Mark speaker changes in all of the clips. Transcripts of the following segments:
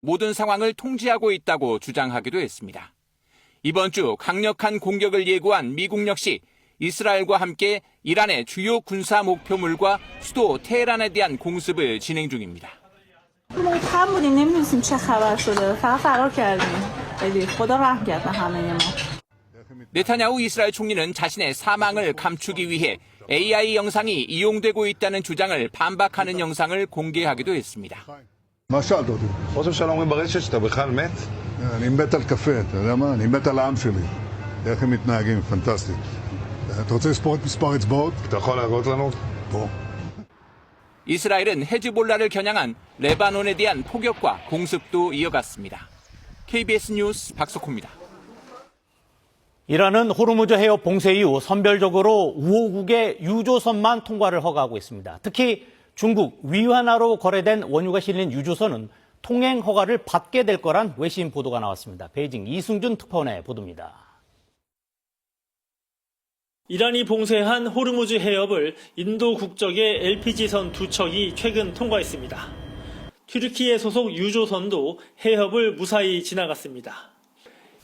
Speaker 1: 모든 상황을 통제하고 있다고 주장하기도 했습니다. 이번 주 강력한 공격을 예고한 미국 역시 이스라엘과 함께 이란의 주요 군사 목표물과 수도 테헤란에 대한 공습을 진행 중입니다. 네타냐후 이스라엘 총리는 자신의 사망을 감추기 위해 AI 영상이 이용되고 있다는 주장을 반박하는 영상을 공개하기도 했습니다.
Speaker 2: מה שאלת אותי?
Speaker 3: ראש הממשלה אומרים ברשת שאתה בכלל מת?
Speaker 2: אני מת על קפה, אתה יודע מה? אני מת על העם שלי. איך הם מתנהגים, פנטסטי. אתה רוצה לספור את מספר אצבעות?
Speaker 3: אתה יכול להראות לנו?
Speaker 2: פה.
Speaker 1: 이스라엘은 헤즈볼라를 겨냥한 레바논에 대한 포격과 공습도 이어갔습니다. KBS 뉴스 박석호입니다.
Speaker 4: 이란은 호르무즈 해협 봉쇄 이후 선별적으로 우호국의 유조선만 통과를 허가하고 있습니다. 특히 중국 위안화로 거래된 원유가 실린 유조선은 통행 허가를 받게 될 거란 외신 보도가 나왔습니다. 베이징 이승준 특파원의 보도입니다.
Speaker 5: 이란이 봉쇄한 호르무즈 해협을 인도 국적의 LPG선 2척이 최근 통과했습니다. 튀르키예 소속 유조선도 해협을 무사히 지나갔습니다.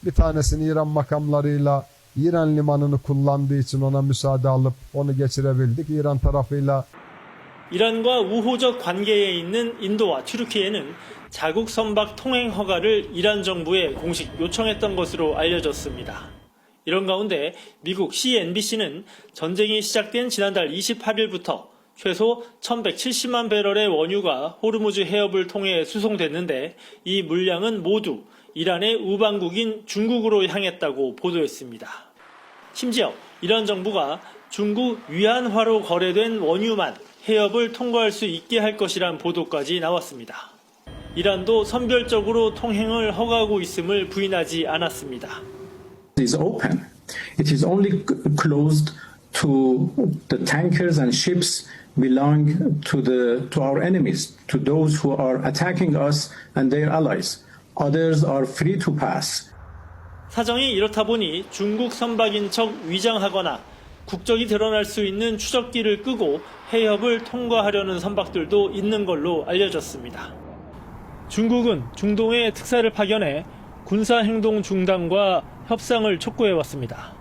Speaker 6: Bir tanesini İran makamlarıyla İran limanını kullandığı için ona müsaade alıp onu geçirebildik. İran tarafıyla
Speaker 5: 이란과 우호적 관계에 있는 인도와 튀르키예는 자국 선박 통행 허가를 이란 정부에 공식 요청했던 것으로 알려졌습니다. 이런 가운데 미국 CNBC는 전쟁이 시작된 지난달 28일부터 최소 1170만 배럴의 원유가 호르무즈 해협을 통해 수송됐는데 이 물량은 모두 이란의 우방국인 중국으로 향했다고 보도했습니다. 심지어 이란 정부가 중국 위안화로 거래된 원유만 해협을 통과할 수 있게 할 것이란 보도까지 나왔습니다. 이란도 선별적으로 통행을 허가하고 있음을 부인하지 않았습니다.
Speaker 7: It is open. It is only closed to the tankers and ships belong to our enemies, to those who are attacking us and their allies. Others are free to pass.
Speaker 5: 사정이 이렇다 보니 중국 선박인 척 위장하거나 국적이 드러날 수 있는 추적기를 끄고 해협을 통과하려는 선박들도 있는 걸로 알려졌습니다. 중국은 중동에 특사를 파견해 군사행동 중단과 협상을 촉구해왔습니다.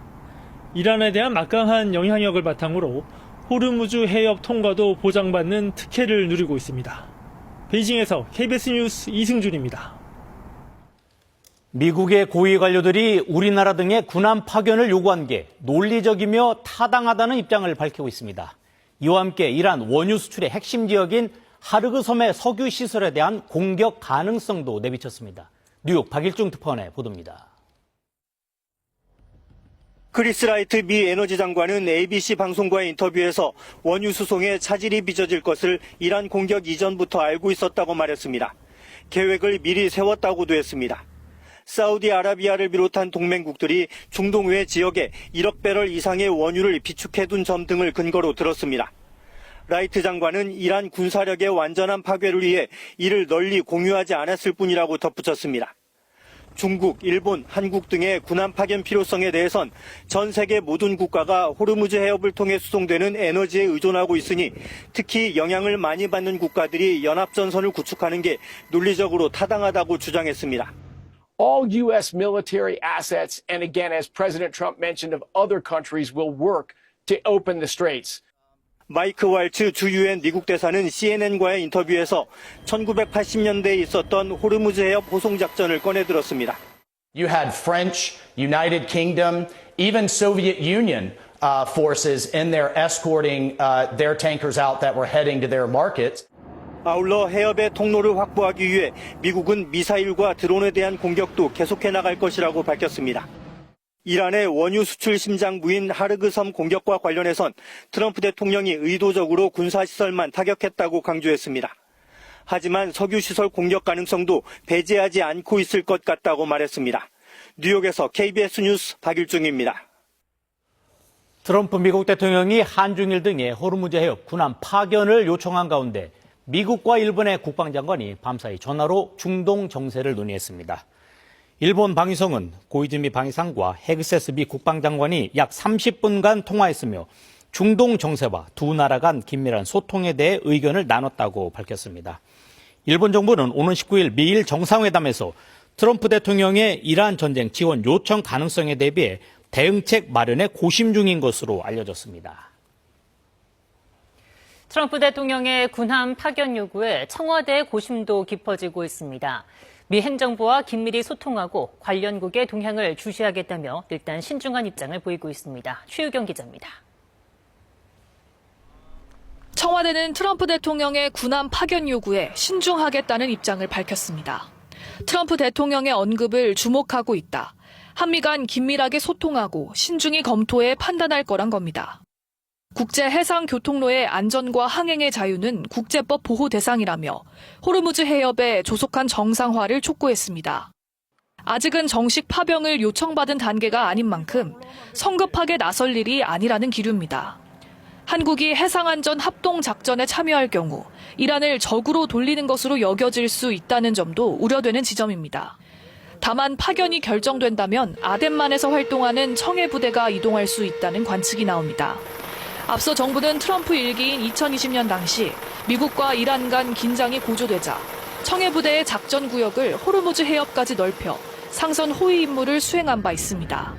Speaker 5: 이란에 대한 막강한 영향력을 바탕으로 호르무즈 해협 통과도 보장받는 특혜를 누리고 있습니다. 베이징에서 KBS 뉴스 이승준입니다.
Speaker 4: 미국의 고위 관료들이 우리나라 등의 군함 파견을 요구한 게 논리적이며 타당하다는 입장을 밝히고 있습니다. 이와 함께 이란 원유 수출의 핵심 지역인 하르그 섬의 석유 시설에 대한 공격 가능성도 내비쳤습니다. 뉴욕 박일중 특파원의 보도입니다.
Speaker 8: 크리스 라이트 미 에너지 장관은 ABC 방송과의 인터뷰에서 원유 수송에 차질이 빚어질 것을 이란 공격 이전부터 알고 있었다고 말했습니다. 계획을 미리 세웠다고도 했습니다. 사우디아라비아를 비롯한 동맹국들이 중동 외 지역에 1억 배럴 이상의 원유를 비축해둔 점 등을 근거로 들었습니다. 라이트 장관은 이란 군사력의 완전한 파괴를 위해 이를 널리 공유하지 않았을 뿐이라고 덧붙였습니다. 중국, 일본, 한국 등의 군함 파견 필요성에 대해선 전 세계 모든 국가가 호르무즈 해협을 통해 수송되는 에너지에 의존하고 있으니 특히 영향을 많이 받는 국가들이 연합전선을 구축하는 게 논리적으로 타당하다고 주장했습니다.
Speaker 9: All U.S. military assets, and again, as President Trump mentioned, of other countries will work to open the straits.
Speaker 8: 마이크 왈츠 주 유엔 미국 대사는 CNN과의 인터뷰에서 1980년대에 있었던 호르무즈 해협 호송 작전을 꺼내들었습니다.
Speaker 10: You had French, United Kingdom, even Soviet Union forces in there escorting their tankers out that were heading to their markets.
Speaker 8: 아울러 해협의 통로를 확보하기 위해 미국은 미사일과 드론에 대한 공격도 계속해 나갈 것이라고 밝혔습니다. 이란의 원유 수출 심장부인 하르그 섬 공격과 관련해선 트럼프 대통령이 의도적으로 군사시설만 타격했다고 강조했습니다. 하지만 석유시설 공격 가능성도 배제하지 않고 있을 것 같다고 말했습니다. 뉴욕에서 KBS 뉴스 박일중입니다.
Speaker 4: 트럼프 미국 대통령이 한중일 등의 호르무즈 해협 군함 파견을 요청한 가운데 미국과 일본의 국방장관이 밤사이 전화로 중동 정세를 논의했습니다. 일본 방위성은 고이즈미 방위상과 헤그세스 미 국방장관이 약 30분간 통화했으며 중동 정세와 두 나라 간 긴밀한 소통에 대해 의견을 나눴다고 밝혔습니다. 일본 정부는 오는 19일 미일 정상회담에서 트럼프 대통령의 이란 전쟁 지원 요청 가능성에 대비해 대응책 마련에 고심 중인 것으로 알려졌습니다.
Speaker 11: 트럼프 대통령의 군함 파견 요구에 청와대의 고심도 깊어지고 있습니다. 미 행정부와 긴밀히 소통하고 관련국의 동향을 주시하겠다며 일단 신중한 입장을 보이고 있습니다. 최유경 기자입니다.
Speaker 12: 청와대는 트럼프 대통령의 군함 파견 요구에 신중하겠다는 입장을 밝혔습니다. 트럼프 대통령의 언급을 주목하고 있다. 한미 간 긴밀하게 소통하고 신중히 검토해 판단할 거란 겁니다. 국제 해상 교통로의 안전과 항행의 자유는 국제법 보호 대상이라며 호르무즈 해협의 조속한 정상화를 촉구했습니다. 아직은 정식 파병을 요청받은 단계가 아닌 만큼 성급하게 나설 일이 아니라는 기류입니다. 한국이 해상안전 합동작전에 참여할 경우 이란을 적으로 돌리는 것으로 여겨질 수 있다는 점도 우려되는 지점입니다. 다만 파견이 결정된다면 아덴만에서 활동하는 청해부대가 이동할 수 있다는 관측이 나옵니다. 앞서 정부는 트럼프 일기인 2020년 당시 미국과 이란 간 긴장이 고조되자 청해부대의 작전 구역을 호르무즈 해협까지 넓혀 상선 호위 임무를 수행한 바 있습니다.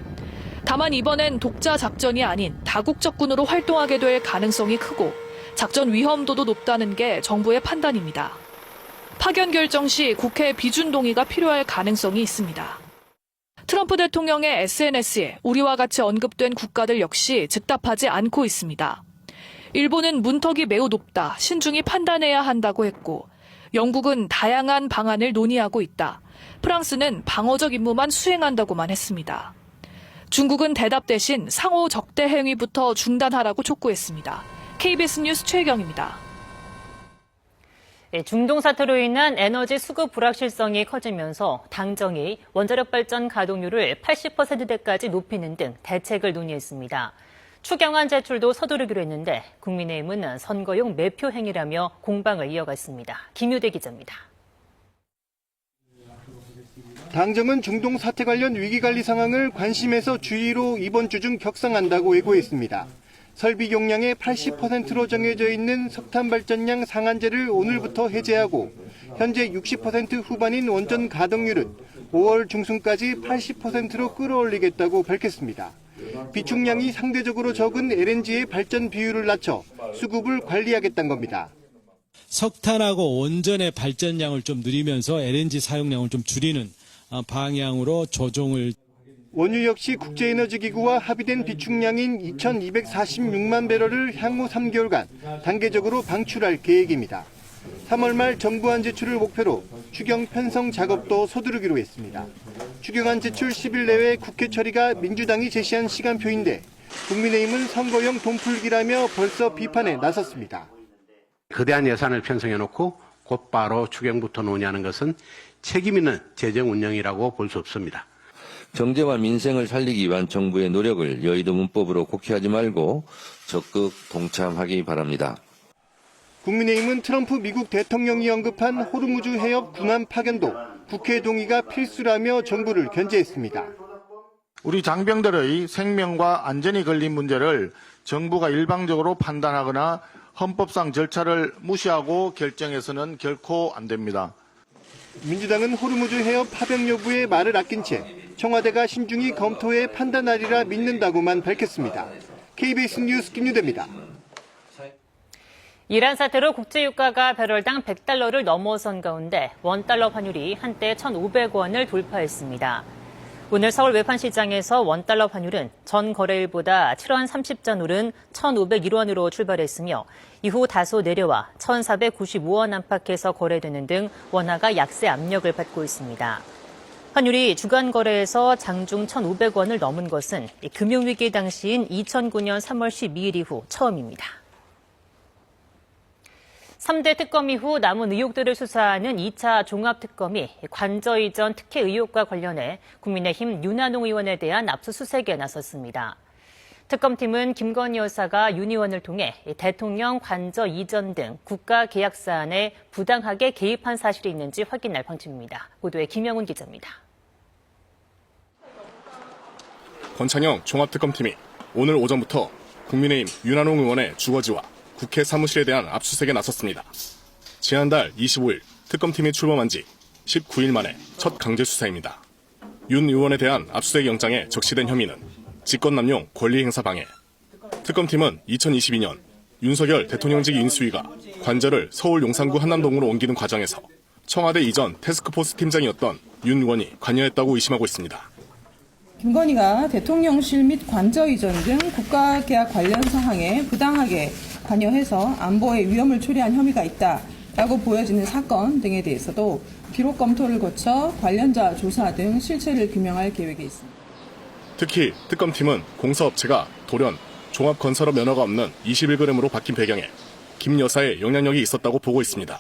Speaker 12: 다만 이번엔 독자 작전이 아닌 다국적군으로 활동하게 될 가능성이 크고 작전 위험도도 높다는 게 정부의 판단입니다. 파견 결정 시 국회 비준 동의가 필요할 가능성이 있습니다. 트럼프 대통령의 SNS에 우리와 같이 언급된 국가들 역시 즉답하지 않고 있습니다. 일본은 문턱이 매우 높다, 신중히 판단해야 한다고 했고, 영국은 다양한 방안을 논의하고 있다. 프랑스는 방어적 임무만 수행한다고만 했습니다. 중국은 대답 대신 상호 적대 행위부터 중단하라고 촉구했습니다. KBS 뉴스 최혜경입니다.
Speaker 11: 중동 사태로 인한 에너지 수급 불확실성이 커지면서 당정이 원자력 발전 가동률을 80%대까지 높이는 등 대책을 논의했습니다. 추경안 제출도 서두르기로 했는데 국민의힘은 선거용 매표 행위라며 공방을 이어갔습니다. 김유대 기자입니다.
Speaker 13: 당정은 중동 사태 관련 위기관리 상황을 관심에서 주의로 이번 주 중 격상한다고 예고했습니다. 설비 용량의 80%로 정해져 있는 석탄 발전량 상한제를 오늘부터 해제하고 현재 60% 후반인 원전 가동률은 5월 중순까지 80%로 끌어올리겠다고 밝혔습니다. 비축량이 상대적으로 적은 LNG의 발전 비율을 낮춰 수급을 관리하겠다는 겁니다.
Speaker 14: 석탄하고 원전의 발전량을 좀 늘리면서 LNG 사용량을 좀 줄이는 방향으로 조정을.
Speaker 13: 원유 역시 국제에너지기구와 합의된 비축량인 2,246만 배럴을 향후 3개월간 단계적으로 방출할 계획입니다. 3월 말 정부안 제출을 목표로 추경 편성 작업도 서두르기로 했습니다. 추경안 제출 10일 내외 국회 처리가 민주당이 제시한 시간표인데 국민의힘은 선거용 돈풀기라며 벌써 비판에 나섰습니다.
Speaker 15: 거대한 예산을 편성해놓고 곧바로 추경부터 논의하는 것은 책임 있는 재정 운영이라고 볼 수 없습니다.
Speaker 16: 경제와 민생을 살리기 위한 정부의 노력을 여의도 문법으로 곡해하지 말고 적극 동참하기 바랍니다.
Speaker 13: 국민의힘은 트럼프 미국 대통령이 언급한 호르무즈 해협 군함 파견도 국회 동의가 필수라며 정부를 견제했습니다.
Speaker 17: 우리 장병들의 생명과 안전이 걸린 문제를 정부가 일방적으로 판단하거나 헌법상 절차를 무시하고 결정해서는 결코 안 됩니다.
Speaker 13: 민주당은 호르무즈 해협 파병 여부에 말을 아낀 채 청와대가 신중히 검토해 판단하리라 믿는다고만 밝혔습니다. KBS 뉴스 김유대입니다.
Speaker 11: 이란 사태로 국제유가가 배럴당 100달러를 넘어선 가운데 원달러 환율이 한때 1,500원을 돌파했습니다. 오늘 서울 외판시장에서 원달러 환율은 전 거래일보다 7원 30전 오른 1,501원으로 출발했으며 이후 다소 내려와 1,495원 안팎에서 거래되는 등 원화가 약세 압력을 받고 있습니다. 환율이 주간 거래에서 장중 1,500원을 넘은 것은 금융위기 당시인 2009년 3월 12일 이후 처음입니다. 3대 특검 이후 남은 의혹들을 수사하는 2차 종합특검이 관저 이전 특혜 의혹과 관련해 국민의힘 윤한홍 의원에 대한 압수수색에 나섰습니다. 특검팀은 김건희 여사가 윤 의원을 통해 대통령 관저 이전 등 국가 계약 사안에 부당하게 개입한 사실이 있는지 확인할 방침입니다. 보도에 김영훈 기자입니다.
Speaker 18: 권창영 종합특검팀이 오늘 오전부터 국민의힘 윤한홍 의원의 주거지와 국회 사무실에 대한 압수수색에 나섰습니다. 지난달 25일 특검팀이 출범한 지 19일 만에 첫 강제 수사입니다. 윤 의원에 대한 압수수색 영장에 적시된 혐의는 직권남용 권리행사 방해. 특검팀은 2022년 윤석열 대통령직 인수위가 관저를 서울 용산구 한남동으로 옮기는 과정에서 청와대 이전 태스크포스 팀장이었던 윤 의원이 관여했다고 의심하고 있습니다.
Speaker 19: 김건희가 대통령실 및 관저 이전 등 국가계약 관련 사항에 부당하게 관여해서 안보에 위험을 초래한 혐의가 있다라고 보여지는 사건 등에 대해서도 기록 검토를 거쳐 관련자 조사 등 실체를 규명할 계획에 있습니다.
Speaker 18: 특히 특검팀은 공사업체가 돌연 종합건설업 면허가 없는 21g으로 바뀐 배경에 김 여사의 영향력이 있었다고 보고 있습니다.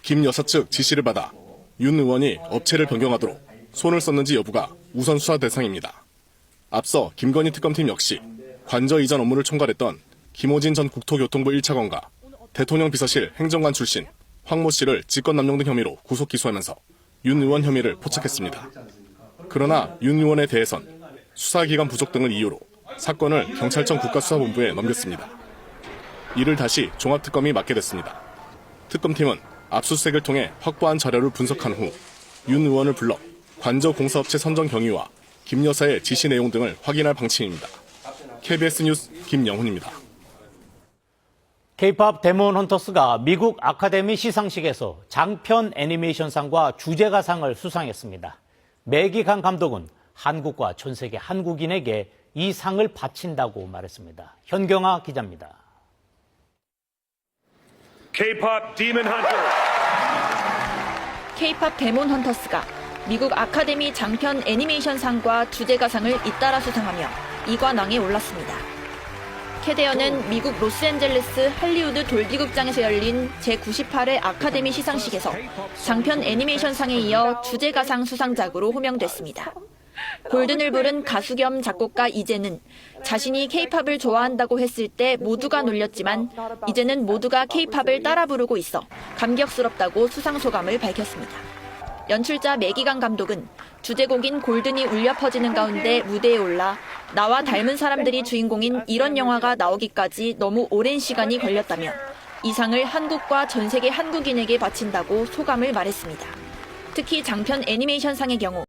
Speaker 18: 김 여사 측 지시를 받아 윤 의원이 업체를 변경하도록 손을 썼는지 여부가 우선 수사 대상입니다. 앞서 김건희 특검팀 역시 관저 이전 업무를 총괄했던 김호진 전 국토교통부 1차관과 대통령 비서실 행정관 출신 황모 씨를 직권남용 등 혐의로 구속 기소하면서 윤 의원 혐의를 포착했습니다. 그러나 윤 의원에 대해선 수사기관 부족 등을 이유로 사건을 경찰청 국가수사본부에 넘겼습니다. 이를 다시 종합특검이 맡게 됐습니다. 특검팀은 압수수색을 통해 확보한 자료를 분석한 후 윤 의원을 불러 관저 공사업체 선정 경위와 김 여사의 지시 내용 등을 확인할 방침입니다. KBS 뉴스 김영훈입니다.
Speaker 4: K-팝 데몬 헌터스가 미국 아카데미 시상식에서 장편 애니메이션상과 주제가상을 수상했습니다. 매기강 감독은 한국과 전 세계 한국인에게 이 상을 바친다고 말했습니다. 현경아 기자입니다.
Speaker 20: K-팝 데몬 헌터. K-팝 데몬 헌터스가 미국 아카데미 장편 애니메이션상과 주제가상을 잇따라 수상하며 이관왕에 올랐습니다. 캐데어는 미국 로스앤젤레스 할리우드 돌비극장에서 열린 제98회 아카데미 시상식에서 장편 애니메이션상에 이어 주제가상 수상작으로 호명됐습니다. 골든을 부른 가수 겸 작곡가 이제는 자신이 K-팝을 좋아한다고 했을 때 모두가 놀렸지만 이제는 모두가 K-팝을 따라 부르고 있어 감격스럽다고 수상 소감을 밝혔습니다. 연출자 매기강 감독은 주제곡인 골든이 울려 퍼지는 가운데 무대에 올라 나와 닮은 사람들이 주인공인 이런 영화가 나오기까지 너무 오랜 시간이 걸렸다며 이 상을 한국과 전 세계 한국인에게 바친다고 소감을 말했습니다. 특히 장편 애니메이션상의 경우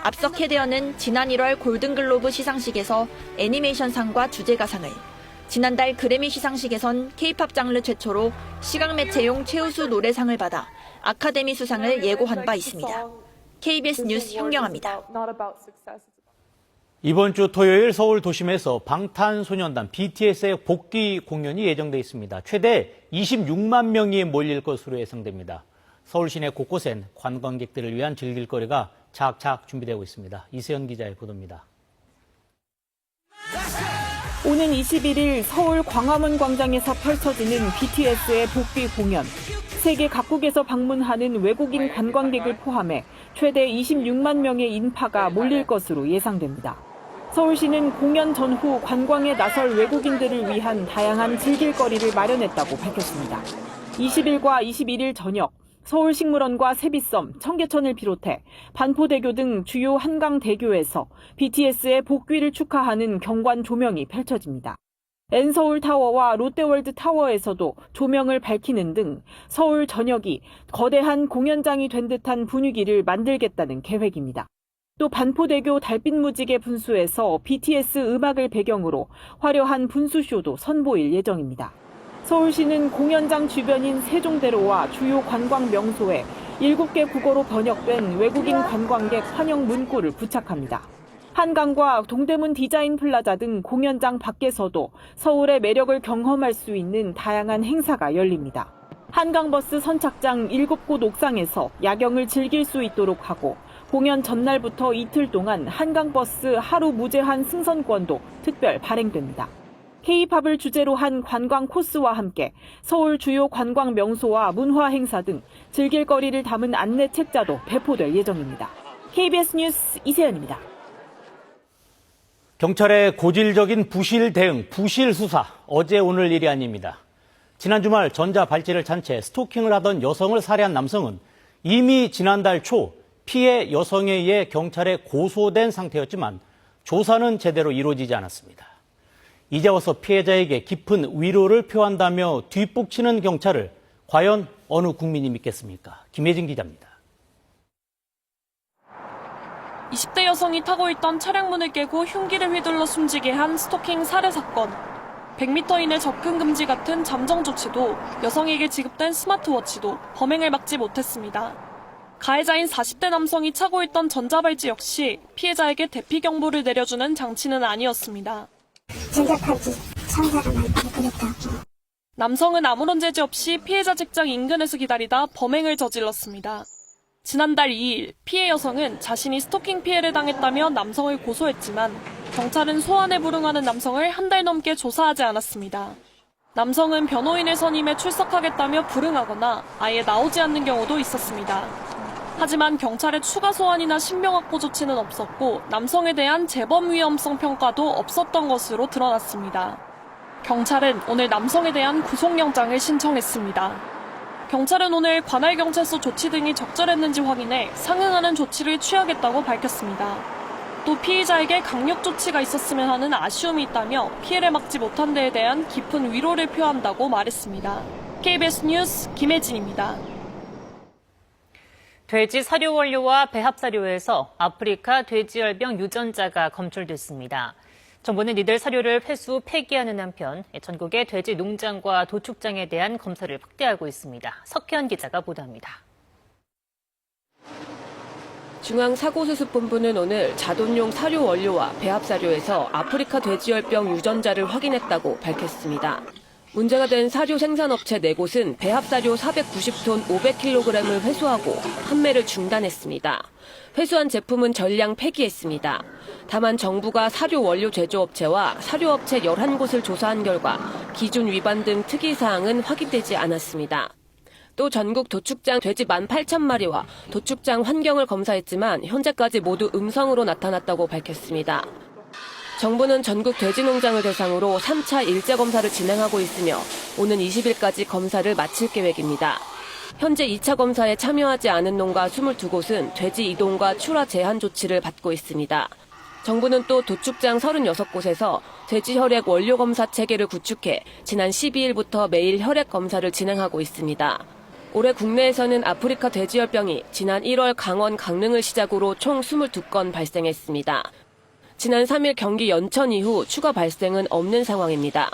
Speaker 20: 앞서 캐데어는 지난 1월 골든글로브 시상식에서 애니메이션상과 주제가상을, 지난달 그래미 시상식에선 K-팝 장르 최초로 시각매체용 최우수 노래상을 받아 아카데미 수상을 예고한 바 있습니다. KBS 뉴스 현경아입니다.
Speaker 4: 이번 주 토요일 서울 도심에서 방탄소년단 BTS의 복귀 공연이 예정돼 있습니다. 최대 26만 명이 몰릴 것으로 예상됩니다. 서울 시내 곳곳엔 관광객들을 위한 즐길거리가 착착 준비되고 있습니다. 이세연 기자의 보도입니다.
Speaker 21: 오는 21일 서울 광화문 광장에서 펼쳐지는 BTS의 복귀 공연. 세계 각국에서 방문하는 외국인 관광객을 포함해 최대 26만 명의 인파가 몰릴 것으로 예상됩니다. 서울시는 공연 전후 관광에 나설 외국인들을 위한 다양한 즐길거리를 마련했다고 밝혔습니다. 20일과 21일 저녁 서울식물원과 세빛섬, 청계천을 비롯해 반포대교 등 주요 한강대교에서 BTS의 복귀를 축하하는 경관 조명이 펼쳐집니다. N서울타워와 롯데월드타워에서도 조명을 밝히는 등 서울 전역이 거대한 공연장이 된 듯한 분위기를 만들겠다는 계획입니다. 또 반포대교 달빛무지개 분수에서 BTS 음악을 배경으로 화려한 분수쇼도 선보일 예정입니다. 서울시는 공연장 주변인 세종대로와 주요 관광 명소에 7개 국어로 번역된 외국인 관광객 환영 문구를 부착합니다. 한강과 동대문 디자인 플라자 등 공연장 밖에서도 서울의 매력을 경험할 수 있는 다양한 행사가 열립니다. 한강버스 선착장 7곳 옥상에서 야경을 즐길 수 있도록 하고 공연 전날부터 이틀 동안 한강버스 하루 무제한 승선권도 특별 발행됩니다. K-팝을 주제로 한 관광 코스와 함께 서울 주요 관광 명소와 문화 행사 등 즐길 거리를 담은 안내 책자도 배포될 예정입니다. KBS 뉴스 이세연입니다.
Speaker 4: 경찰의 고질적인 부실 대응, 부실 수사, 어제 오늘 일이 아닙니다. 지난 주말 전자발찌를 찬 채 스토킹을 하던 여성을 살해한 남성은 이미 지난달 초 피해 여성에 의해 경찰에 고소된 상태였지만 조사는 제대로 이루어지지 않았습니다. 이제 와서 피해자에게 깊은 위로를 표한다며 뒷북치는 경찰을 과연 어느 국민이 믿겠습니까? 김혜진 기자입니다.
Speaker 3: 20대 여성이 타고 있던 차량 문을 깨고 흉기를 휘둘러 숨지게 한 스토킹 살해 사건. 100m 이내 접근 금지 같은 잠정 조치도 여성에게 지급된 스마트워치도 범행을 막지 못했습니다. 가해자인 40대 남성이 차고 있던 전자발찌 역시 피해자에게 대피 경보를 내려주는 장치는 아니었습니다.
Speaker 22: 전자발찌 찬 사람한테 그랬다고.
Speaker 3: 남성은 아무런 제재 없이 피해자 직장 인근에서 기다리다 범행을 저질렀습니다. 지난달 2일 피해 여성은 자신이 스토킹 피해를 당했다며 남성을 고소했지만 경찰은 소환에 불응하는 남성을 한 달 넘게 조사하지 않았습니다. 남성은 변호인을 선임해 출석하겠다며 불응하거나 아예 나오지 않는 경우도 있었습니다. 하지만 경찰의 추가 소환이나 신병 확보 조치는 없었고 남성에 대한 재범 위험성 평가도 없었던 것으로 드러났습니다. 경찰은 오늘 남성에 대한 구속영장을 신청했습니다. 경찰은 오늘 관할 경찰서 조치 등이 적절했는지 확인해 상응하는 조치를 취하겠다고 밝혔습니다. 또 피의자에게 강력 조치가 있었으면 하는 아쉬움이 있다며 피해를 막지 못한 데에 대한 깊은 위로를 표한다고 말했습니다. KBS 뉴스 김혜진입니다.
Speaker 11: 돼지 사료 원료와 배합 사료에서 아프리카 돼지열병 유전자가 검출됐습니다. 정부는 이들 사료를 회수 폐기하는 한편 전국의 돼지 농장과 도축장에 대한 검사를 확대하고 있습니다. 석현 기자가 보도합니다.
Speaker 23: 중앙사고수습본부는 오늘 자돈용 사료 원료와 배합 사료에서 아프리카 돼지열병 유전자를 확인했다고 밝혔습니다. 문제가 된 사료 생산업체 4곳은 배합 사료 490톤 500kg을 회수하고 판매를 중단했습니다. 회수한 제품은 전량 폐기했습니다. 다만 정부가 사료 원료 제조업체와 사료업체 11곳을 조사한 결과 기준 위반 등 특이사항은 확인되지 않았습니다. 또 전국 도축장 돼지 18,000마리와 도축장 환경을 검사했지만 현재까지 모두 음성으로 나타났다고 밝혔습니다. 정부는 전국 돼지농장을 대상으로 3차 일제검사를 진행하고 있으며 오는 20일까지 검사를 마칠 계획입니다. 현재 2차 검사에 참여하지 않은 농가 22곳은 돼지 이동과 출하 제한 조치를 받고 있습니다. 정부는 또 도축장 36곳에서 돼지 혈액 원료 검사 체계를 구축해 지난 12일부터 매일 혈액 검사를 진행하고 있습니다. 올해 국내에서는 아프리카 돼지열병이 지난 1월 강원 강릉을 시작으로 총 22건 발생했습니다. 지난 3일 경기 연천 이후 추가 발생은 없는 상황입니다.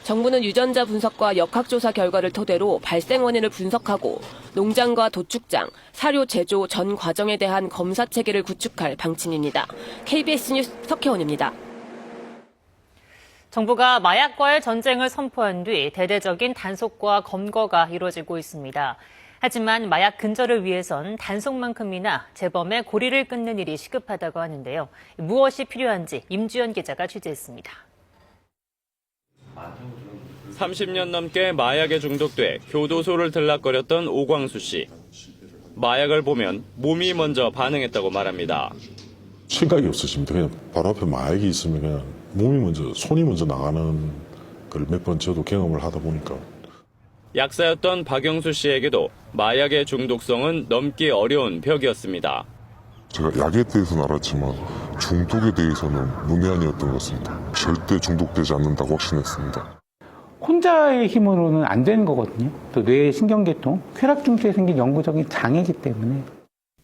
Speaker 23: 정부는 유전자 분석과 역학조사 결과를 토대로 발생 원인을 분석하고 농장과 도축장, 사료 제조 전 과정에 대한 검사 체계를 구축할 방침입니다. KBS 뉴스 석혜원입니다.
Speaker 11: 정부가 마약과의 전쟁을 선포한 뒤 대대적인 단속과 검거가 이루어지고 있습니다. 하지만 마약 근절을 위해선 단속만큼이나 재범의 고리를 끊는 일이 시급하다고 하는데요. 무엇이 필요한지 임주연 기자가 취재했습니다.
Speaker 24: 30년 넘게 마약에 중독돼 교도소를 들락거렸던 오광수 씨. 마약을 보면 몸이 먼저 반응했다고 말합니다.
Speaker 25: 생각이 없으십니다. 그냥 바로 앞에 마약이 있으면 그냥 손이 먼저 나가는 걸 몇 번 저도 경험을 하다 보니까.
Speaker 24: 약사였던 박영수 씨에게도 마약의 중독성은 넘기 어려운 벽이었습니다.
Speaker 25: 제가 약에 대해서는 알았지만 중독에 대해서는 문외한이었던 것 같습니다. 절대 중독되지 않는다고 확신했습니다.
Speaker 26: 혼자의 힘으로는 안 되는 거거든요. 또 뇌 신경계통, 쾌락 중추에 생긴 영구적인 장애이기 때문에.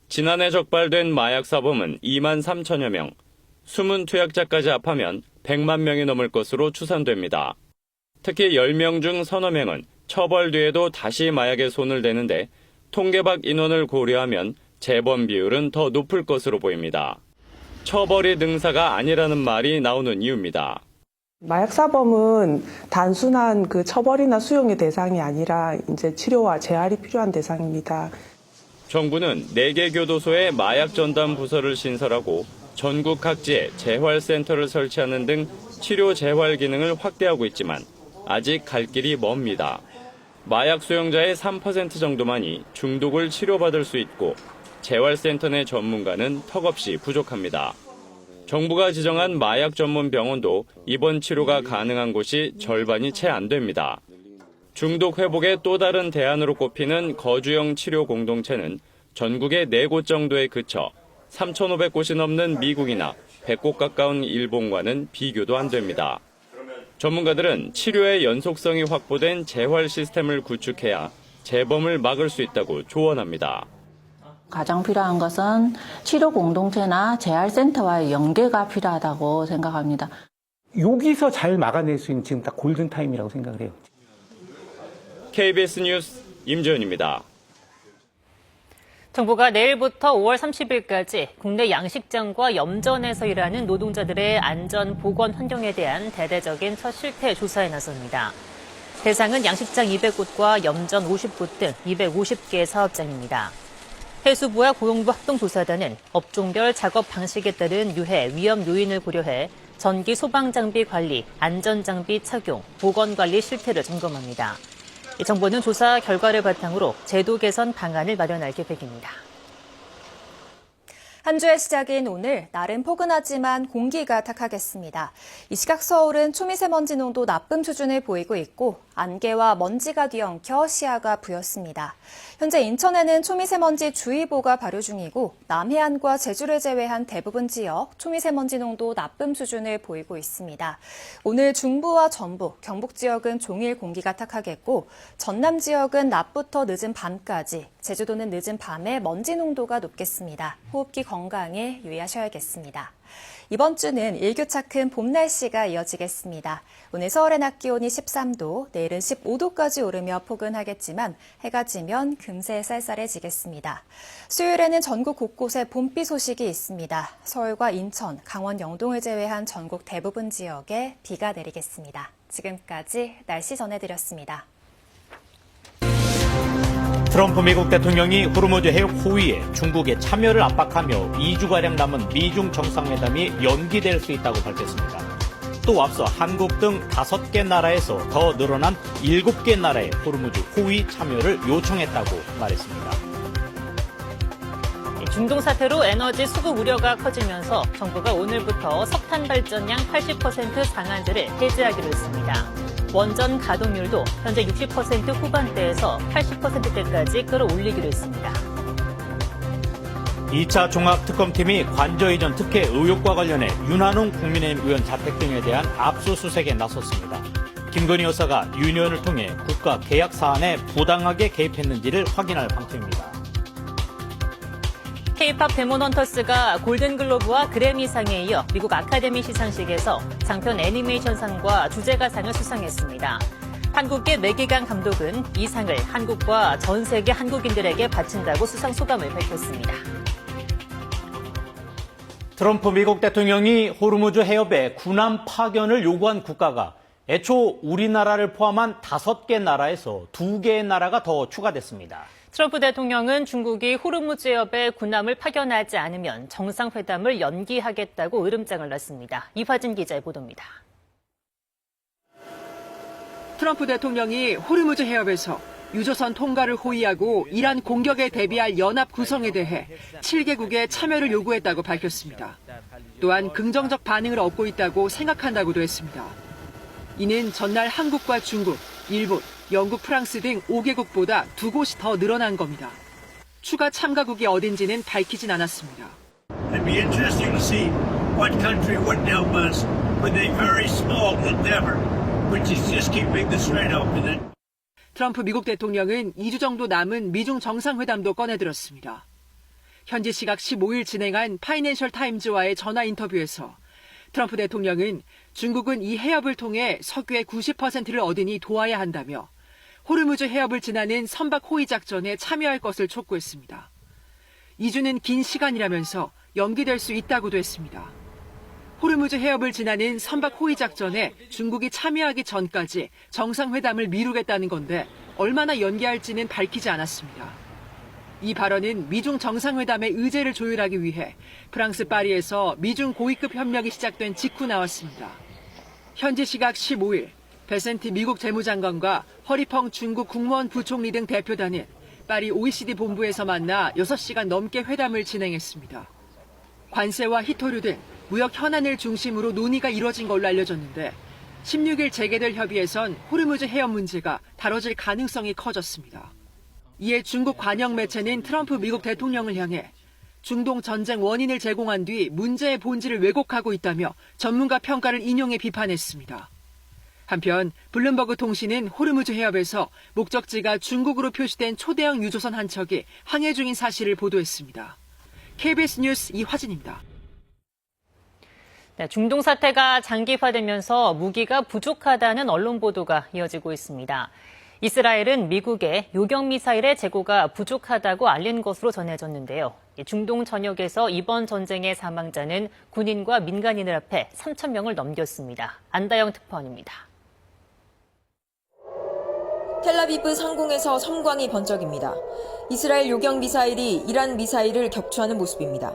Speaker 24: 지난해 적발된 마약 사범은 2만 3천여 명, 숨은 투약자까지 합하면 100만 명이 넘을 것으로 추산됩니다. 특히 10명 중 서너 명은 처벌 뒤에도 다시 마약에 손을 대는데 통계 밖 인원을 고려하면 재범 비율은 더 높을 것으로 보입니다. 처벌이 능사가 아니라는 말이 나오는 이유입니다.
Speaker 27: 마약 사범은 단순한 그 처벌이나 수용의 대상이 아니라 이제 치료와 재활이 필요한 대상입니다.
Speaker 24: 정부는 4개 교도소에 마약 전담 부서를 신설하고 전국 각지에 재활센터를 설치하는 등 치료 재활 기능을 확대하고 있지만 아직 갈 길이 멉니다. 마약 수용자의 3% 정도만이 중독을 치료받을 수 있고 재활센터 내 전문가는 턱없이 부족합니다. 정부가 지정한 마약 전문 병원도 입원 치료가 가능한 곳이 절반이 채 안 됩니다. 중독 회복의 또 다른 대안으로 꼽히는 거주형 치료 공동체는 전국에 4곳 정도에 그쳐 3,500곳이 넘는 미국이나 100곳 가까운 일본과는 비교도 안 됩니다. 전문가들은 치료의 연속성이 확보된 재활 시스템을 구축해야 재범을 막을 수 있다고 조언합니다.
Speaker 1: 가장 필요한 것은 치료 공동체나 재활센터와의 연계가 필요하다고 생각합니다.
Speaker 26: 여기서 잘 막아낼 수 있는 지금 딱 골든타임이라고 생각을 해요.
Speaker 24: KBS 뉴스 임지훈입니다.
Speaker 11: 정부가 내일부터 5월 30일까지 국내 양식장과 염전에서 일하는 노동자들의 안전 보건 환경에 대한 대대적인 첫 실태 조사에 나섭니다. 대상은 양식장 200곳과 염전 50곳 등 250개 사업장입니다. 해수부와 고용부 합동조사단은 업종별 작업 방식에 따른 유해, 위험 요인을 고려해 전기 소방장비 관리, 안전장비 착용, 보건관리 실태를 점검합니다. 정부는 조사 결과를 바탕으로 제도 개선 방안을 마련할 계획입니다.
Speaker 2: 한 주의 시작인 오늘, 날은 포근하지만 공기가 탁하겠습니다. 이 시각 서울은 초미세먼지 농도 나쁨 수준을 보이고 있고 안개와 먼지가 뒤엉켜 시야가 부였습니다. 현재 인천에는 초미세먼지 주의보가 발효 중이고 남해안과 제주를 제외한 대부분 지역 초미세먼지 농도 나쁨 수준을 보이고 있습니다. 오늘 중부와 전북, 경북 지역은 종일 공기가 탁하겠고 전남 지역은 낮부터 늦은 밤까지, 제주도는 늦은 밤에 먼지 농도가 높겠습니다. 호흡기 건강에 유의하셔야겠습니다. 이번 주는 일교차 큰 봄 날씨가 이어지겠습니다. 오늘 서울의 낮 기온이 13도, 내일은 15도까지 오르며 포근하겠지만 해가 지면 금세 쌀쌀해지겠습니다. 수요일에는 전국 곳곳에 봄비 소식이 있습니다. 서울과 인천, 강원 영동을 제외한 전국 대부분 지역에 비가 내리겠습니다. 지금까지 날씨 전해드렸습니다.
Speaker 4: 트럼프 미국 대통령이 호르무즈 해협 호위에 중국의 참여를 압박하며 2주가량 남은 미중 정상회담이 연기될 수 있다고 밝혔습니다. 또 앞서 한국 등 5개 나라에서 더 늘어난 7개 나라의 호르무즈 호위 참여를 요청했다고 말했습니다.
Speaker 11: 중동 사태로 에너지 수급 우려가 커지면서 정부가 오늘부터 석탄 발전량 80% 상한제를 해제하기로 했습니다. 원전 가동률도 현재 60% 후반대에서 80%대까지 끌어올리기로 했습니다.
Speaker 4: 2차 종합특검팀이 관저 이전 특혜 의혹과 관련해 윤한홍 국민의힘 의원 자택 등에 대한 압수수색에 나섰습니다. 김건희 여사가 윤 의원을 통해 국가 계약 사안에 부당하게 개입했는지를 확인할 방침입니다.
Speaker 11: K-팝 데몬 헌터스가 골든글로브와 그래미상에 이어 미국 아카데미 시상식에서 장편 애니메이션상과 주제가상을 수상했습니다. 한국의 매기강 감독은 이 상을 한국과 전 세계 한국인들에게 바친다고 수상 소감을 밝혔습니다.
Speaker 4: 트럼프 미국 대통령이 호르무즈 해협에 군함 파견을 요구한 국가가 애초 우리나라를 포함한 5개 나라에서 2개의 나라가 더 추가됐습니다.
Speaker 11: 트럼프 대통령은 중국이 호르무즈 해협에 군함을 파견하지 않으면 정상회담을 연기하겠다고 으름장을 놨습니다. 이화진 기자의 보도입니다.
Speaker 5: 트럼프 대통령이 호르무즈 해협에서 유조선 통과를 호위하고 이란 공격에 대비할 연합 구성에 대해 7개국의 참여를 요구했다고 밝혔습니다. 또한 긍정적 반응을 얻고 있다고 생각한다고도 했습니다. 이는 전날 한국과 중국, 일본, 영국, 프랑스 등 5개국보다 2곳이 더 늘어난 겁니다. 추가 참가국이 어딘지는 밝히진 않았습니다.
Speaker 6: It'd be interesting to see what country would help us with a very small endeavor, which is just keeping the strait open.
Speaker 5: 트럼프 미국 대통령은 2주 정도 남은 미중 정상회담도 꺼내들었습니다. 현지 시각 15일 진행한 파이낸셜 타임즈와의 전화 인터뷰에서 트럼프 대통령은 중국은 이 해협을 통해 석유의 90%를 얻으니 도와야 한다며 호르무즈 해협을 지나는 선박 호위 작전에 참여할 것을 촉구했습니다. 2주는 긴 시간이라면서 연기될 수 있다고도 했습니다. 호르무즈 해협을 지나는 선박 호위 작전에 중국이 참여하기 전까지 정상회담을 미루겠다는 건데 얼마나 연기할지는 밝히지 않았습니다. 이 발언은 미중 정상회담의 의제를 조율하기 위해 프랑스 파리에서 미중 고위급 협력이 시작된 직후 나왔습니다. 현지 시각 15일 베센티 미국 재무장관과 허리펑 중국 국무원 부총리 등 대표단은 파리 OECD 본부에서 만나 6시간 넘게 회담을 진행했습니다. 관세와 희토류 등 무역 현안을 중심으로 논의가 이뤄진 걸로 알려졌는데 16일 재개될 협의에선 호르무즈 해협 문제가 다뤄질 가능성이 커졌습니다. 이에 중국 관영 매체는 트럼프 미국 대통령을 향해 중동 전쟁 원인을 제공한 뒤 문제의 본질을 왜곡하고 있다며 전문가 평가를 인용해 비판했습니다. 한편 블룸버그 통신은 호르무즈 해협에서 목적지가 중국으로 표시된 초대형 유조선 한 척이 항해 중인 사실을 보도했습니다. KBS 뉴스 이화진입니다.
Speaker 11: 네, 중동 사태가 장기화되면서 무기가 부족하다는 언론 보도가 이어지고 있습니다. 이스라엘은 미국의 요격미사일의 재고가 부족하다고 알린 것으로 전해졌는데요. 중동 전역에서 이번 전쟁의 사망자는 군인과 민간인을 합해 3,000명을 넘겼습니다. 안다영 특파원입니다.
Speaker 7: 텔라비브 상공에서 섬광이 번쩍입니다. 이스라엘 요격 미사일이 이란 미사일을 격추하는 모습입니다.